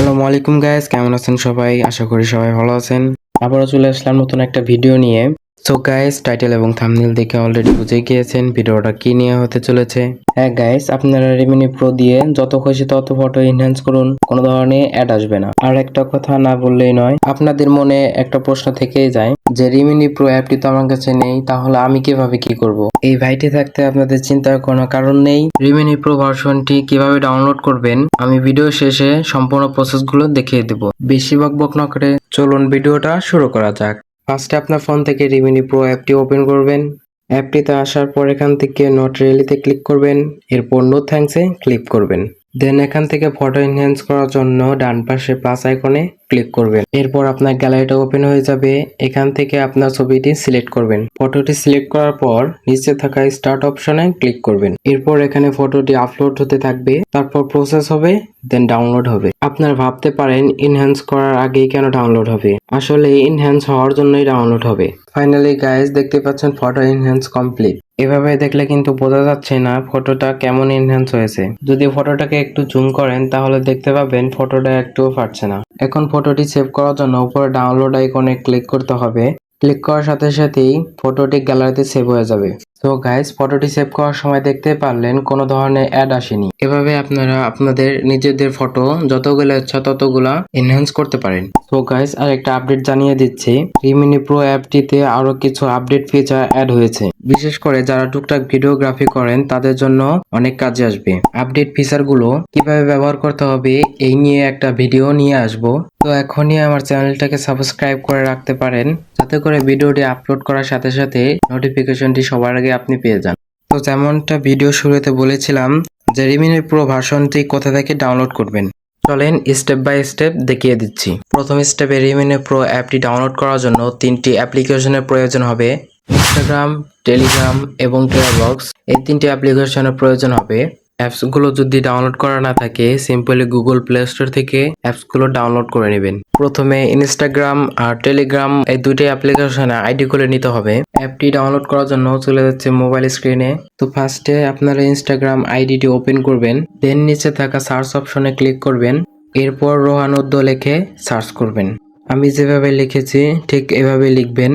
আসসালামু আলাইকুম গাইস, কেমন আছেন সবাই? আশা করি সবাই ভালো আছেন। আবারও চলে আসলাম নতুন একটা ভিডিও নিয়ে। সো গাইস, টাইটেল এবং থাম্বনেল দেখে অলরেডি বুঝে গিয়েছেন ভিডিওটা কি নিয়ে হতে চলেছে। হ্যাঁ গাইস, আপনারা রিমিনি প্রো দিয়ে যত খুশি তত ফটো এনহ্যান্স করুন, কোনো ধরনের অ্যাড আসবে না। আর একটা কথা না বললেই নয়, আপনাদের মনে একটা প্রশ্ন থেকেই যায় যে রিমিনি প্রো অ্যাপটি তো আমার কাছে নেই, তাহলে আমি কিভাবে কি করব? এই ভাইটি থাকতে আপনাদের চিন্তার কোনো কারণ নেই। রিমিনি প্রো ভার্সনটি কিভাবে ডাউনলোড করবেন আমি ভিডিও শেষে সম্পূর্ণ প্রসেসগুলো দেখিয়ে দেব। বেশি বকবক না করে চলুন ভিডিওটা শুরু করা যাক। ফার্স্টে আপনার ফোন থেকে রিমিনি প্রো অ্যাপটি ওপেন করবেন। অ্যাপটিতে আসার পর এখান থেকে নট রিয়েলিতে ক্লিক করবেন, এরপর নো থ্যাঙ্কসে ক্লিক করবেন। দেন এখান থেকে ফটো এনহ্যান্স করার জন্য ডান পাশে প্লাস আইকনে ক্লিক করবেন। এরপর আপনার গ্যালারিটা ওপেন হয়ে যাবে। এখান থেকে আপনার ছবিটি সিলেক্ট করবেন। ফটোটি সিলেক্ট করার পর নিচে থাকা স্টার্ট অপশনে ক্লিক করবেন। এরপর এখানে ফটোটি আপলোড হতে থাকবে, তারপর প্রসেস হবে, দেন ডাউনলোড হবে। আপনারা ভাবতে পারেন এনহ্যান্স করার আগেই কেন ডাউনলোড হবে? আসলে এনহ্যান্স হওয়ার জন্যই ডাউনলোড হবে। ফাইনালি গাইস, দেখতে পাচ্ছেন ফটো এনহ্যান্স কমপ্লিট। এভাবে দেখলে কিন্তু বোঝা যাচ্ছে না ফটোটা কেমন এনহ্যান্স হয়েছে। যদি ফটোটাকে একটু জুম করেন তাহলে দেখতে পাবেন ফটোটা একটুও ফাটছে না। এখন ফটোটি সেভ করার জন্য উপরে ডাউনলোড আইকনে ক্লিক করতে হবে। ক্লিক করার সাথে সাথেই ফটোটি গ্যালারিতে সেভ হয়ে যাবে। তো গাইস, ফটোটি সেভ করার সময় দেখতে পারলেন কোনো ধরনের অ্যাড আসেনি। এভাবে আপনারা আপনাদের নিজেদের ফটো যতগুলো ইচ্ছা ততগুলা এনহ্যান্স করতে পারেন। তো গাইস, আর একটা আপডেট জানিয়ে দিচ্ছি, রিমিনি প্রো অ্যাপটিতে আরো কিছু আপডেট ফিচার অ্যাড হয়েছে। বিশেষ করে যারা টুকটাক ভিডিওগ্রাফি করেন তাদের জন্য অনেক কাজে আসবে। আপডেট ফিচারগুলো কিভাবে ব্যবহার করতে হবে এই নিয়ে একটা ভিডিও নিয়ে আসবো। তো এখনই আমার চ্যানেলটাকে সাবস্ক্রাইব করে রাখতে পারেন, যাতে করে ভিডিওটি আপলোড করার সাথে সাথে নোটিফিকেশনটি সবার আগে আপনি পেয়ে যান। তো যেমনটা ভিডিও শুরুতে বলেছিলাম যে রিমিনি প্রো ভার্সনটি কোথা থেকে ডাউনলোড করবেন, চলেন স্টেপ বাই স্টেপ দেখিয়ে দিচ্ছি। প্রথম স্টেপে রিমিনি প্রো অ্যাপটি ডাউনলোড করার জন্য তিনটি অ্যাপ্লিকেশনের প্রয়োজন হবে। ইনস্টাগ্রাম, টেলিগ্রাম এবং ড্রপবক্স, এই তিনটি অ্যাপ্লিকেশনের প্রয়োজন হবে। অ্যাপসগুলো যদি ডাউনলোড করা না থাকে, সিম্পলি গুগল প্লে স্টোর থেকে অ্যাপসগুলো ডাউনলোড করে নেবেন। প্রথমে ইনস্টাগ্রাম আর টেলিগ্রাম এই দুইটি অ্যাপ্লিকেশনে আইডি খুলে নিতে হবে। অ্যাপটি ডাউনলোড করার জন্য চলে যাচ্ছে মোবাইল স্ক্রিনে। তো ফার্স্টে আপনারা ইনস্টাগ্রাম আইডিটি ওপেন করবেন, দেন নিচে থাকা সার্চ অপশনে ক্লিক করবেন। এরপর রোহানুদ্দ লিখে সার্চ করবেন। আমি যেভাবে লিখেছি ঠিক এভাবে লিখবেন।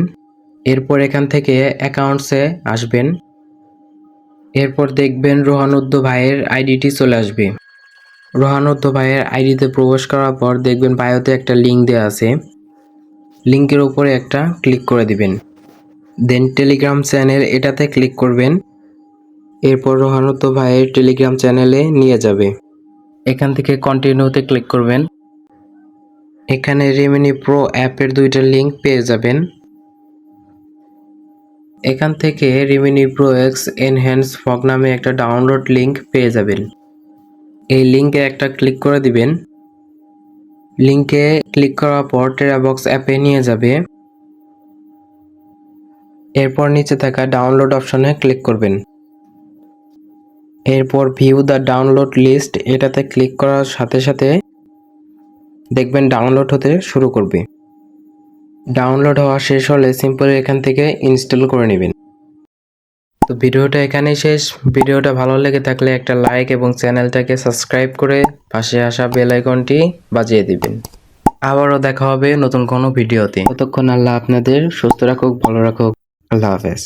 এরপর এখান থেকে অ্যাকাউন্টসে আসবেন। এরপর দেখবেন রোহানুদ্দ ভাইয়ের আইডিটি চলে আসবে। রোহানুদ্দ ভাইয়ের আইডিতে প্রবেশ করার পর দেখবেন বায়োতে একটা লিঙ্ক দেওয়া আছে। লিঙ্কের উপরে একটা ক্লিক করে দিবেন। দেন টেলিগ্রাম চ্যানেল এটাতে ক্লিক করবেন। এরপর রোহানুদ্দ ভাইয়ের টেলিগ্রাম চ্যানেলে নিয়ে যাবে। এখান থেকে কন্টিনিউতে ক্লিক করবেন। এখানে রিমিনি প্রো অ্যাপের দুইটা লিঙ্ক পেয়ে যাবেন। এখান থেকে Remini pro x enhance fog নামে একটা ডাউনলোড লিঙ্ক পেয়ে যাবেন। এই লিঙ্কে একটা ক্লিক করে দিবেন। লিঙ্কে ক্লিক করার পর টেরাবক্স অ্যাপে নিয়ে যাবে। এরপর নিচে থাকা ডাউনলোড অপশনে ক্লিক করবেন। এরপর ভিউ দ্য ডাউনলোড লিস্ট এটাতে ক্লিক করার সাথে সাথে দেখবেন ডাউনলোড হতে শুরু করবে। ডাউনলোড হওয়া শেষ হলে সিম্পলি এখান থেকে ইনস্টল করে নেবেন। তো ভিডিওটা এখানেই শেষ। ভিডিওটা ভালো লেগে থাকলে একটা লাইক এবং চ্যানেলটাকে সাবস্ক্রাইব করে পাশে আসা বেল আইকনটি বাজিয়ে দিবেন। আবারও দেখা হবে নতুন কোনো ভিডিওতে। ততক্ষণ আল্লাহ আপনাদের সুস্থ রাখুক, ভালো রাখুক। আল্লাহ হাফেজ।